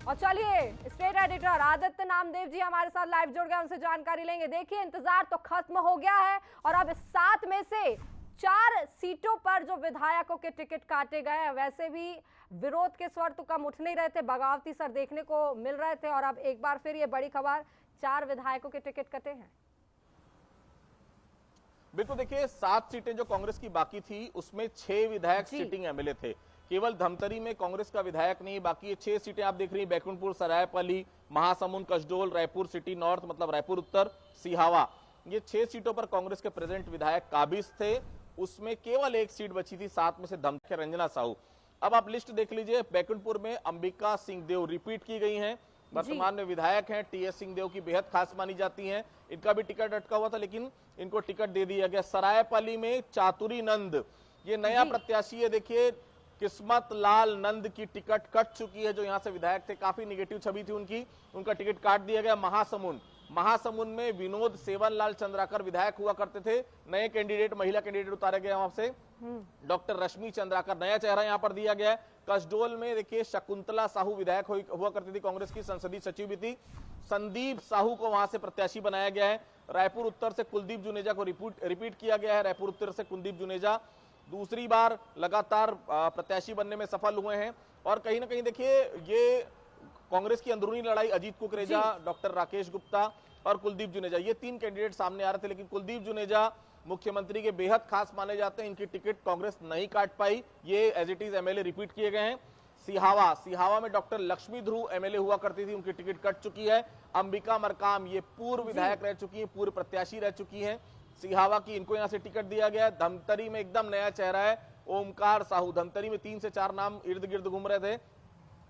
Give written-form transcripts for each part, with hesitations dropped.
और चलिए state editor Aditya Namdev ji हमारे साथ लाइव जुड़ गए, उनसे जानकारी लेंगे। देखिए इंतजार तो खत्म हो गया है और अब 7 में से 4 सीटों पर जो विधायकों के टिकट काटे गए हैं, वैसे भी विरोध के स्वर तो कम उठ नहीं रहे थे, बगावती सर देखने को मिल रहे थे और अब एक बार फिर ये बड़ी खबर, 4 विधायकों के टिकट कटे हैं। बिल्कुल, देखिए 7 सीटें जो कांग्रेस की बाकी थी उसमें 6 विधायक सिटिंग एमएलए थे। केवल धमतरी में कांग्रेस का विधायक नहीं, बाकी ये 6 सीटें आप देख रही हैं, बैकुंठपुर, सरायपाली, महासमुंद, कसडोल, रायपुर सिटी नॉर्थ मतलब रायपुर उत्तर, सिहावा, ये 6 सीटों पर कांग्रेस के प्रेजेंट विधायक काबिज थे। उसमें केवल 1 सीट बची थी, 7 में से धमतरी के रंजना साहू। अब आप लिस्ट देख लीजिए, बैकुंठपुर में अंबिका सिंहदेव रिपीट की गई हैं, वर्तमान में विधायक हैं, टीएस सिंहदेव की बेहद खास मानी जाती हैं, इनका भी टिकट अटका हुआ था लेकिन इनको टिकट दे दिया गया। सरायपाली में चातुरी नंद, ये नया प्रत्याशी है, देखिए किस्मत लाल नंद की टिकट कट चुकी है, जो यहां से विधायक थे, काफी निगेटिव छवि थी उनकी, उनका टिकट काट दिया गया। महासमुंद में विनोद सेवनलाल चंद्राकर विधायक हुआ करते थे, नए कैंडिडेट, महिला कैंडिडेट उतारे गए वहां से, डॉक्टर रश्मि चंद्राकर नया चेहरा यहां पर दिया गया है। कसडोल में देखिए शकुंतला साहू विधायक हुआ करती थी, कांग्रेस की संसदीय सचिव भी थी, संदीप साहू को वहां से प्रत्याशी बनाया गया है। रायपुर उत्तर से कुलदीप जुनेजा को रिपीट किया गया है, रायपुर उत्तर से कुलदीप जुनेजा दूसरी बार लगातार प्रत्याशी बनने में सफल हुए हैं। और कहीं ना कहीं देखिए ये कांग्रेस की अंदरूनी लड़ाई, अजीत कुकरेजा, डॉक्टर राकेश गुप्ता और कुलदीप जुनेजा, ये 3 कैंडिडेट सामने आ रहे थे, लेकिन कुलदीप जुनेजा मुख्यमंत्री के बेहद खास माने जाते हैं, इनकी टिकट कांग्रेस नहीं काट पाई, ये as it is MLA repeat किए गए हैं। सिहावा में डॉक्टर लक्ष्मी ध्रुव एमएलए हुआ करती थी, उनकी टिकट कट चुकी है। अंबिका मरकाम, ये पूर्व विधायक रह चुकी है, पूर्व प्रत्याशी रह चुकी है सिहावा की, इनको यहां से टिकट दिया गया है। धमतरी में एकदम नया चेहरा है, ओमकार साहू, धमतरी में 3 से 4 नाम इर्द गिर्द घूम रहे थे,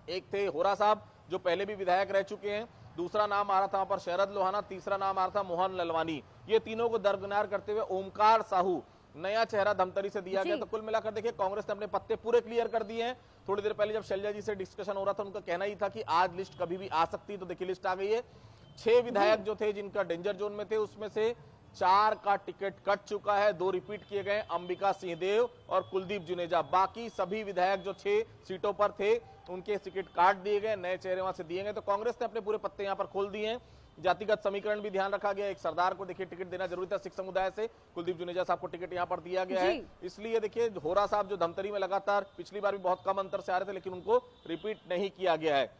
एक थे होरा साहब जो पहले भी विधायक रह चुके हैं, दूसरा नाम आ रहा था वहां पर शरद लोहाना, तीसरा नाम आ रहा था मोहन ललवानी, ये तीनों को दरकिनार करते हुए ओमकार साहू नया चेहरा धमतरी से दिया गया। तो कुल मिलाकर देखिए कांग्रेस ने अपने पत्ते पूरे क्लियर कर दिए हैं। थोड़ी देर पहले जब शैलजा जी से डिस्कशन हो रहा था, उनका कहना ही था कि आज लिस्ट कभी भी आ सकती, तो देखिए लिस्ट आ गई है। 6 विधायक जो थे जिनका डेंजर जोन में थे, उसमें से 4 का टिकट कट चुका है, 2 रिपीट किए गए, अंबिका सिंहदेव और कुलदीप जुनेजा। बाकी सभी विधायक जो 6 सीटों पर थे उनके टिकट काट दिए गए, नए चेहरे वहां से दिए गए। तो कांग्रेस ने अपने पूरे पत्ते यहां पर खोल दिए हैं। जातिगत समीकरण भी ध्यान रखा गया, एक सरदार को देखिए टिकट देना जरूरी था सिख समुदाय से, कुलदीप जुनेजा साहब को टिकट यहां पर दिया गया है। इसलिए देखिए होरा साहब जो धमतरी में लगातार पिछली बार भी बहुत कम अंतर से आ रहे थे, लेकिन उनको रिपीट नहीं किया गया है।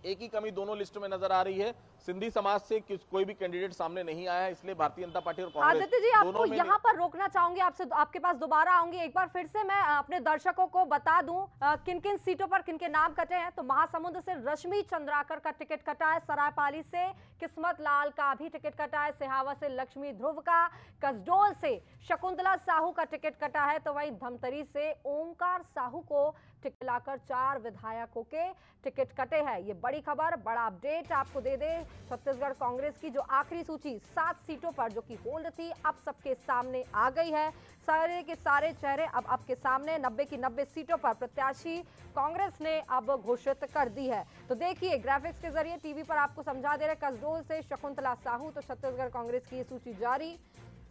एक ही कमी दोनों लिस्ट में नजर आ रही है, सिंधी समाज से कोई भी कैंडिडेट सामने नहीं आया है, इसलिए भारतीय जनता पार्टी और कांग्रेस आदित्य जी आपको यहाँ पर रोकना चाहूंगी, आपसे आपके पास दोबारा आऊंगी। एक बार फिर से मैं अपने दर्शकों को बता दूं किन किन सीटों पर किन के नाम कटे हैं। तो महासमुंद से रश्मि चंद्राकर का टिकट कटा है, सरायपाली से किस्मत लाल का भी टिकट कटा है, सिहावा से लक्ष्मी ध्रुव का, कसडोल से शकुंतला साहू का टिकट कटा है, तो वहीं धमतरी से ओमकार साहू को टिकट लाकर 4 विधायकों के टिकट कटे हैं। ये बड़ी खबर, बड़ा अपडेट आपको दे दे। छत्तीसगढ़ कांग्रेस की जो आखिरी सूची 7 सीटों पर जो कि होल्ड थी, अब सबके सामने आ गई है। सारे के सारे चेहरे अब आपके सामने, 90 की 90 सीटों पर प्रत्याशी कांग्रेस ने अब घोषित कर दी है। तो देखिए ग्राफिक्स के जरिए टीवी पर आपको समझा दे रहे, कसडोल से शकुंतला साहू, तो छत्तीसगढ़ कांग्रेस की ये सूची जारी।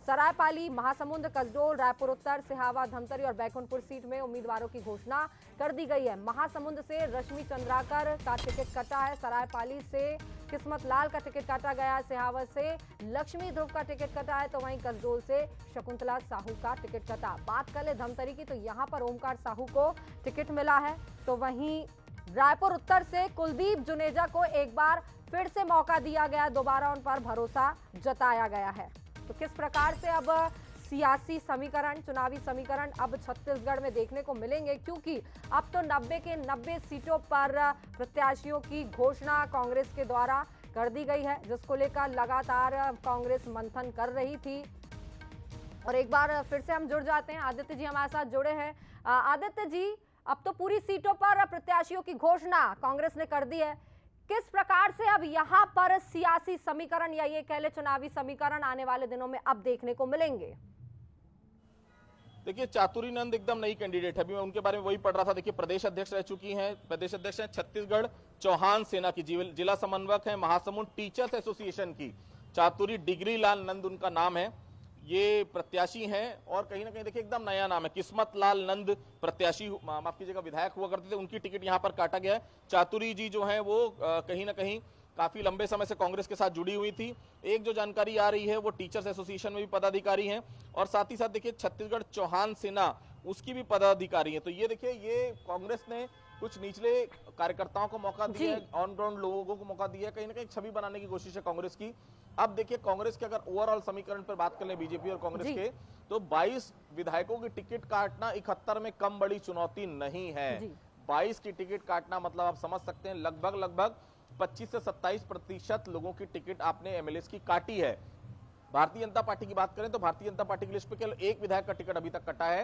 सरायपाली, महासमुंद, कसडोल, रायपुर उत्तर, सिहावा, धमतरी और बैकुंठपुर सीट में उम्मीदवारों की घोषणा कर दी गई है। महासमुंद से रश्मि चंद्राकर का टिकट कटा है, सरायपाली से किस्मत लाल का टिकट काटा गया है, सिहावा से लक्ष्मी ध्रुव का टिकट कटा है, तो वहीं कसडोल से शकुंतला साहू का टिकट कटा। बात कर ले धमतरी की, तो यहाँ पर ओमकार साहू को टिकट मिला है, तो वहीं रायपुर उत्तर से कुलदीप जुनेजा को एक बार फिर से मौका दिया गया, दोबारा उन पर भरोसा जताया गया है। तो किस प्रकार से अब सियासी समीकरण, चुनावी समीकरण अब छत्तीसगढ़ में देखने को मिलेंगे, क्योंकि अब तो 90 के 90 सीटों पर प्रत्याशियों की घोषणा कांग्रेस के द्वारा कर दी गई है, जिसको लेकर लगातार कांग्रेस मंथन कर रही थी। और एक बार फिर से हम जुड़ जाते हैं, आदित्य जी हमारे साथ जुड़े हैं। आदित्य जी, अब तो पूरी सीटों पर प्रत्याशियों की घोषणा कांग्रेस ने कर दी है, किस प्रकार से अब यहाँ पर सियासी समीकरण या ये कह ले चुनावी समीकरण आने वाले दिनों में अब देखने को मिलेंगे? देखिए चातुरी नंद एकदम नई कैंडिडेट है, अभी मैं उनके बारे में वही पढ़ रहा था। देखिए प्रदेश अध्यक्ष रह चुकी हैं, प्रदेश अध्यक्ष हैं छत्तीसगढ़ चौहान सेना की, जिला समन्वयक है महासमुंद टीचर्स एसोसिएशन की चातुरी डिग्री लाल नंद उनका नाम है। ये प्रत्याशी हैं और कहीं ना कहीं देखिए एकदम नया नाम है, किस्मत लाल नंद प्रत्याशी, माफ कीजिएगा विधायक हुआ करते थे, उनकी टिकट यहां पर काटा गया है। चातुरी जी जो हैं वो कहीं ना कहीं काफी लंबे समय से कांग्रेस के साथ जुड़ी हुई थी। एक जो जानकारी आ रही है वो टीचर्स एसोसिएशन में भी पदाधिकारी हैं और साथ ही साथ देखिए छत्तीसगढ़ चौहान सेना उसकी भी पदाधिकारी है। तो ये देखिए ये कांग्रेस ने कुछ निचले कार्यकर्ताओं को मौका दिया है, ऑन ग्राउंड लोगों को मौका दिया है, कहीं ना कहीं छवि बनाने की कोशिश है कांग्रेस की। अब देखिए कांग्रेस के अगर ओवरऑल समीकरण पर बात कर लें बीजेपी और कांग्रेस के, तो 22 विधायकों की टिकट काटना 71 में कम बड़ी चुनौती नहीं है। 22 की टिकट काटना मतलब आप समझ सकते हैं लगभग 25 से 27% लोगों की टिकट आपने एमएलए की काटी है। भारतीय जनता पार्टी की बात करें तो भारतीय जनता पार्टी की लिस्ट पे केवल एक विधायक का टिकट अभी तक कटा है,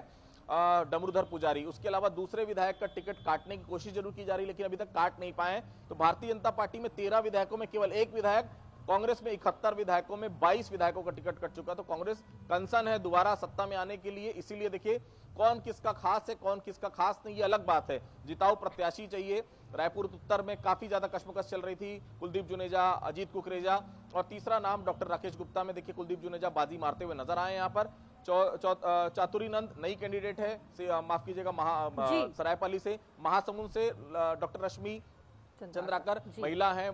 डमरूधर पुजारी। उसके अलावा दूसरे विधायक का टिकट काटने की कोशिश जरूर की जा रही है लेकिन अभी तक काट नहीं पाए। तो भारतीय जनता पार्टी में 13 विधायकों में केवल एक विधायक, कांग्रेस में 71 विधायकों में 22 विधायकों का टिकट कट चुका। तो कांग्रेस कंसर्न है दोबारा सत्ता में आने के लिए, इसीलिए देखिए कौन किसका खास है कौन किसका खास नहीं, ये अलग बात है। जिताऊ प्रत्याशी चाहिए। रायपुर उत्तर में काफी ज्यादा कश्मकश चल रही थी, कुलदीप जुनेजा, अजीत कुकरेजा और तीसरा नाम डॉक्टर राकेश गुप्ता में देखिए कुलदीप जुनेजा बाजी मारते हुए नजर आए। यहाँ पर चातुरीनंद नई कैंडिडेट है, माफ कीजिएगा सरायपाली से, महासमुंद से डॉक्टर रश्मि चंद्राकर महिला हैं,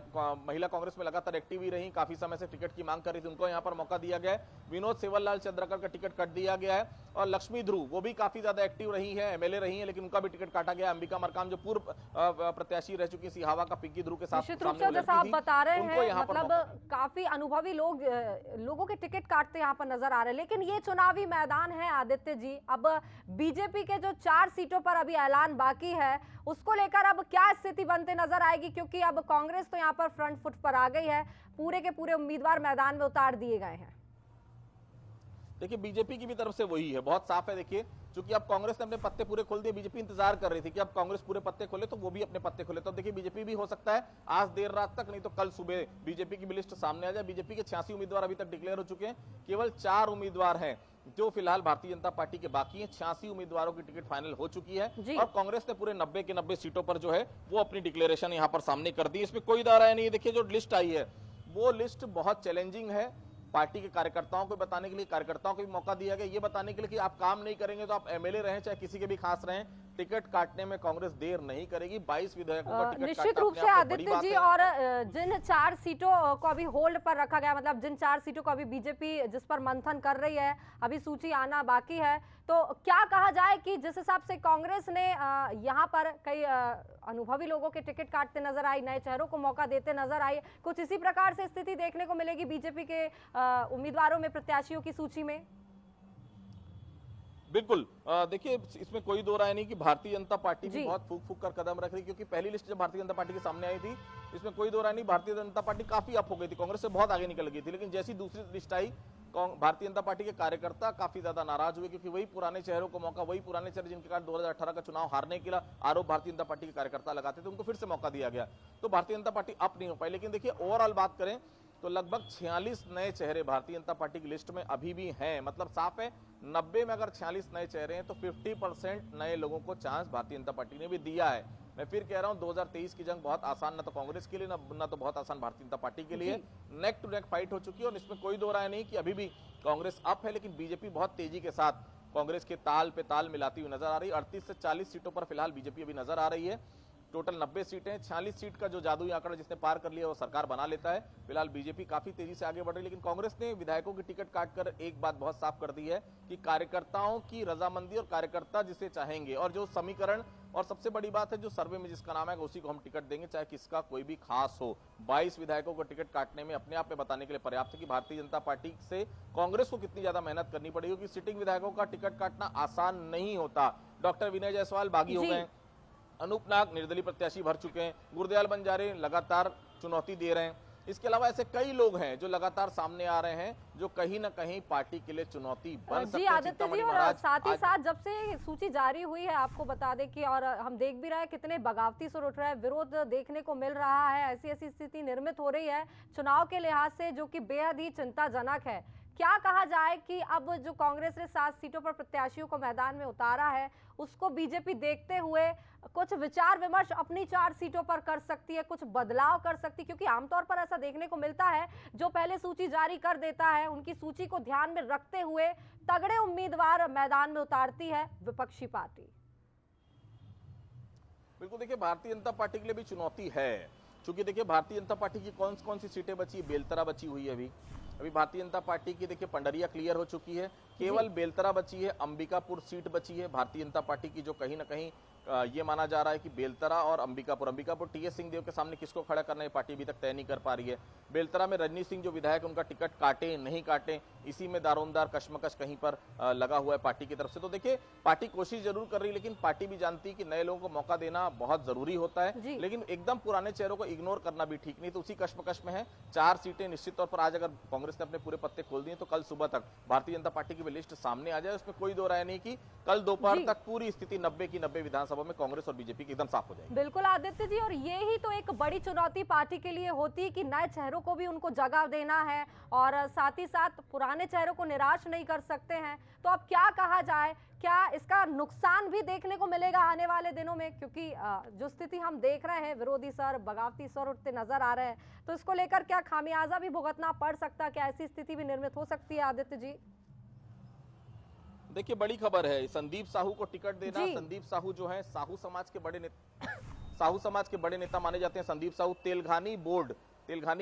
महिला कांग्रेस में लगातार एक्टिव ही रही, काफी समय से टिकट की मांग कर रही थी, उनको यहां पर मौका दिया गया है। विनोद सेवललाल चंद्राकर का टिकट कट दिया गया है और लक्ष्मी ध्रुव वो भी काफी ज्यादा एक्टिव रही है, एमएलए रही है, लेकिन उनका भी टिकट काटा गया। अंबिका मरकाम जो पूर्व प्रत्याशी रह चुकी सिहावा का पिग्गी ध्रुव के साथ निश्चित रूप से जैसा आप बता रहे हैं मतलब काफी अनुभवी लोगों के टिकट काटते यहाँ पर नजर आ रहे हैं। लेकिन ये चुनावी मैदान है आदित्य जी, अब बीजेपी के जो 4 सीटों पर अभी ऐलान बाकी है उसको लेकर अब क्या स्थिति बनते नजर आएगी, क्योंकि अब कांग्रेस तो यहाँ पर फ्रंट फुट पर आ गई है, पूरे के पूरे उम्मीदवार मैदान में उतार दिए गए हैं। देखिए बीजेपी की भी तरफ से वही है, बहुत साफ है। देखिए क्योंकि अब कांग्रेस ने अपने पत्ते पूरे खोल दिए, बीजेपी इंतजार कर रही थी कि अब कांग्रेस पूरे पत्ते खोले तो वो भी अपने पत्ते खोले। तो देखिए बीजेपी भी हो सकता है आज देर रात तक, नहीं तो कल सुबह बीजेपी की लिस्ट सामने आ जाए। बीजेपी के 86 उम्मीदवार अभी तक डिक्लेयर हो चुके हैं, केवल 4 उम्मीदवार हैं जो फिलहाल भारतीय जनता पार्टी के बाकी हैं। 86 उम्मीदवारों की टिकट फाइनल हो चुकी है और कांग्रेस ने पूरे 90 के 90 सीटों पर जो है वो अपनी डिक्लेरेशन यहाँ पर सामने कर दी, इसमें कोई दो राय नहीं है। देखिए जो लिस्ट आई है वो लिस्ट बहुत चैलेंजिंग है पार्टी के कार्यकर्ताओं को बताने के लिए, कार्यकर्ताओं को भी मौका दिया गया ये बताने के लिए कि आप काम नहीं करेंगे तो आप एमएलए रहें चाहे किसी के भी खास रहें, टिकट काटने में कांग्रेस देर नहीं करेगी। 22 विधायकों का टिकट निश्चित रूप से आदित्य जी, और जिन 4 सीटों को अभी होल्ड पर रखा गया, मतलब जिन 4 सीटों को अभी बीजेपी जिस पर मंथन कर रही है, अभी सूची आना बाकी है, तो क्या कहा जाए कि जिस हिसाब से कांग्रेस ने यहाँ पर कई अनुभवी लोगों के टिकट काटते नजर आई, नए चेहरों को मौका देते नजर आई, कुछ इसी प्रकार से स्थिति देखने को मिलेगी बीजेपी के उम्मीदवारों में, प्रत्याशियों की सूची में? बिल्कुल देखिए इसमें कोई दो राय नहीं कि भारतीय जनता पार्टी भी बहुत फूक फूक कर कदम रख रही, क्योंकि पहली लिस्ट जब भारतीय जनता पार्टी के सामने आई थी इसमें कोई दो राय नहीं, भारतीय जनता पार्टी काफी अप हो गई थी, कांग्रेस से बहुत आगे निकल गई थी। लेकिन जैसी दूसरी लिस्ट आई भारतीय जनता पार्टी के कार्यकर्ता काफी ज्यादा नाराज हुए, क्योंकि वही पुराने चेहरों को मौका, वही पुराने चेहरे जिनके कारण 2018 का चुनाव हारने के लिए आरोप भारतीय जनता पार्टी के कार्यकर्ता लगाते थे, उनको फिर से मौका दिया गया। तो भारतीय जनता पार्टी अप नहीं हो पाई। लेकिन देखिए ओवरऑल बात करें तो लगभग 46 नए चेहरे भारतीय जनता पार्टी की लिस्ट में अभी भी हैं, मतलब साफ है 90 में अगर 46 नए चेहरे हैं तो 50% नए लोगों को चांस भारतीय जनता पार्टी ने भी दिया है। मैं फिर कह रहा हूं 2023 की जंग बहुत आसान ना तो कांग्रेस के लिए ना तो बहुत आसान भारतीय जनता पार्टी के लिए, नेक टू नेक फाइट हो चुकी है और इसमें कोई दो राय नहीं कि अभी भी कांग्रेस अप है, लेकिन बीजेपी बहुत तेजी के साथ कांग्रेस के ताल पे ताल मिलाती हुई नजर आ रही है। 38 से 40 सीटों पर फिलहाल बीजेपी अभी नजर आ रही है, टोटल 90 सीटें, 46 सीट का जो जादुई आंकड़ा जिसने पार कर लिया वो सरकार बना लेता है। फिलहाल बीजेपी काफी तेजी से आगे बढ़ रही है, लेकिन कांग्रेस ने विधायकों की टिकट काटकर एक बात बहुत साफ कर दी है कि कार्यकर्ताओं की रजामंदी और कार्यकर्ता जिसे चाहेंगे और जो समीकरण, और सबसे बड़ी बात है जो सर्वे में जिसका नाम है उसी को हम टिकट देंगे चाहे किसका कोई भी खास हो। 22 विधायकों को टिकट काटने में अपने आप में बताने के लिए पर्याप्त है कि भारतीय जनता पार्टी से कांग्रेस को कितनी ज्यादा मेहनत करनी पड़ेगी, क्योंकि सिटिंग विधायकों का टिकट काटना आसान नहीं होता। डॉक्टर विनय जायसवाल बागी हो गए, अनूप नाग निर्दलीय प्रत्याशी भर चुके हैं, गुरदयाल बंजारे लगातार चुनौती दे रहे हैं। इसके अलावा ऐसे कई लोग हैं जो लगातार सामने आ रहे हैं जो कहीं ना कहीं पार्टी के लिए चुनौती बन सकते हैं। आदित्य जी, और साथ ही साथ जब से सूची जारी हुई है आपको बता दें कि और हम देख भी रहे हैं कितने बगावती सुर उठ रहा है, विरोध देखने को मिल रहा है, ऐसी ऐसी स्थिति निर्मित हो रही है चुनाव के लिहाज से जो कि बेहद ही चिंताजनक है। क्या कहा जाए कि अब जो कांग्रेस ने 7 सीटों पर प्रत्याशियों को मैदान में उतारा है, उसको बीजेपी देखते हुए कुछ विचार विमर्श अपनी 4 सीटों पर कर सकती है, कुछ बदलाव कर सकती है, क्योंकि आमतौर पर ऐसा देखने को मिलता है, जो पहले सूची जारी कर देता है, उनकी सूची को ध्यान में रखते हुए तगड़े उम्मीदवार मैदान में उतारती है विपक्षी पार्टी। बिल्कुल, देखिए भारतीय जनता पार्टी के लिए भी चुनौती है, क्योंकि देखिए भारतीय जनता पार्टी की कौन सी सीटें बची है। बेलतरा बची हुई है अभी भारतीय जनता पार्टी की देखिए पंडरिया क्लियर हो चुकी है, केवल बेलतरा बची है, अंबिकापुर सीट बची है भारतीय जनता पार्टी की, जो कहीं ना कहीं ये माना जा रहा है कि बेलतरा और अंबिकापुर टीएस सिंहदेव के सामने किसको खड़ा करना है पार्टी अभी तक तय नहीं कर पा रही है। बेलतरा में रजनी सिंह जो विधायक, उनका टिकट काटे नहीं काटे, इसी में दारोमदार कश्मकश कहीं पर लगा हुआ है पार्टी की तरफ से। तो देखिए पार्टी कोशिश जरूर कर रही है, लेकिन पार्टी भी जानती है कि नए लोगों को मौका देना बहुत जरूरी होता है, लेकिन एकदम पुराने चेहरों को इग्नोर करना भी ठीक नहीं। तो उसी कश्मकश में है। 4 सीटें निश्चित तौर पर आज अगर कांग्रेस ने अपने पूरे पत्ते खोल दिए तो कल सुबह तक भारतीय जनता पार्टी की भी लिस्ट सामने आ जाए, उसमें कोई दो राय नहीं कि कल दोपहर तक पूरी स्थिति 90 की 90 विधानसभा में कांग्रेस और बीजेपी की एकदम साफ हो जाएगी। बिल्कुल आदित्य जी, और ये ही तो एक बड़ी चुनौती पार्टी के लिए होती है कि नए चेहरों को भी उनको जगह देना है और साथ ही साथ पुराने चेहरों को निराश नहीं कर सकते हैं। तो अब क्या कहा जाए, क्या इसका नुकसान भी देखने को मिलेगा आने वाले दिनों में, क्योंकि जो स्थिति हम देख रहे हैं, विरोधी स्वर, बगावती स्वर उठते नजर आ रहे हैं, तो इसको लेकर क्या खामियाजा भी भुगतना पड़ सकता है, क्या ऐसी स्थिति भी निर्मित हो सकती है आदित्य जी? देखिए बड़ी खबर है, संदीप साहू को टिकट देना। संदीप साहू जो है साहू समाज के बड़े नेता, साहू समाज के बड़े नेता माने जाते हैं संदीप साहू। तेलघानी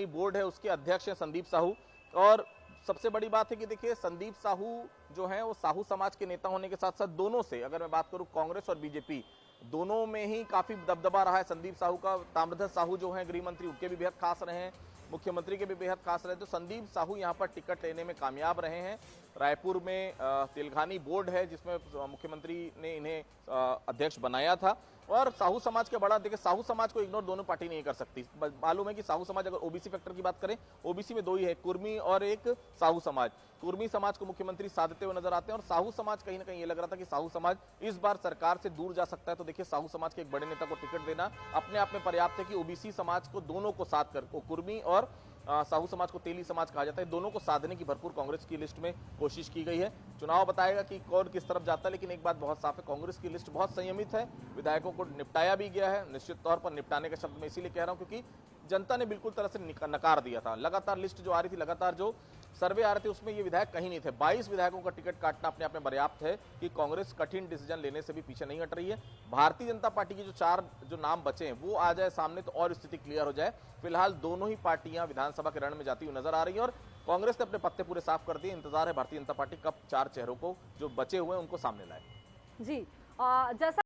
बोर्ड है, उसके अध्यक्ष हैं संदीप साहू। और सबसे बड़ी बात है कि देखिए संदीप साहू जो है वो साहू समाज के नेता होने के साथ साथ दोनों से, अगर मैं बात करूं कांग्रेस और बीजेपी दोनों में ही काफी दबदबा रहा है संदीप साहू का। ताम्रध्वज साहू जो है गृह मंत्री, उनके भी बेहद खास रहे हैं, मुख्यमंत्री के भी बेहद खास रहे। तो संदीप साहू यहां पर टिकट लेने में कामयाब रहे हैं। रायपुर में तेलघानी बोर्ड है जिसमें मुख्यमंत्री ने इन्हें अध्यक्ष बनाया था। और साहू समाज के बड़ा, देखिए साहू समाज को इग्नोर दोनों पार्टी नहीं कर सकती। मालूम है कि साहू समाज, अगर ओबीसी फैक्टर की बात करें, ओबीसी में 2 ही है, कुर्मी और एक साहू समाज। कुर्मी समाज को मुख्यमंत्री साधते हुए नजर आते हैं और साहू समाज कहीं ना कहीं ये लग रहा था कि साहू समाज इस बार सरकार से दूर जा सकता है। तो देखिए साहू समाज के एक बड़े नेता को टिकट देना अपने आप में पर्याप्त है कि ओबीसी समाज को दोनों को साथ कर, कुर्मी और साहू समाज को तेली समाज कहा जाता है, दोनों को साधने की भरपूर कांग्रेस की लिस्ट में कोशिश की गई है। चुनाव बताएगा कि कौन किस तरफ जाता है, लेकिन एक बात बहुत साफ है, कांग्रेस की लिस्ट बहुत संयमित है। विधायकों को निपटाया भी गया है। निश्चित तौर पर निपटाने का शब्द मैं इसीलिए कह रहा हूं क्योंकि जनता ने बिल्कुल तरह से नकार दिया था। लगातार लिस्ट जो आ रही थी, लगातार जो सर्वे आ रहे थे, उसमें ये विधायक कहीं नहीं थे। 22 विधायकों का टिकट काटना अपने आप में पर्याप्त है कि कांग्रेस कठिन डिसीजन लेने से भी पीछे नहीं हट रही है। भारतीय जनता पार्टी की जो 4 नाम बचे हैं वो आ जाए सामने तो और स्थिति क्लियर हो जाए। फिलहाल दोनों ही पार्टियां विधानसभा के रण में जाती हुई नजर आ रही है और कांग्रेस ने अपने पत्ते पूरे साफ कर दिए। इंतजार है भारतीय जनता पार्टी कब 4 चेहरों को जो बचे हुए हैं उनको सामने लाए। जी, जैसा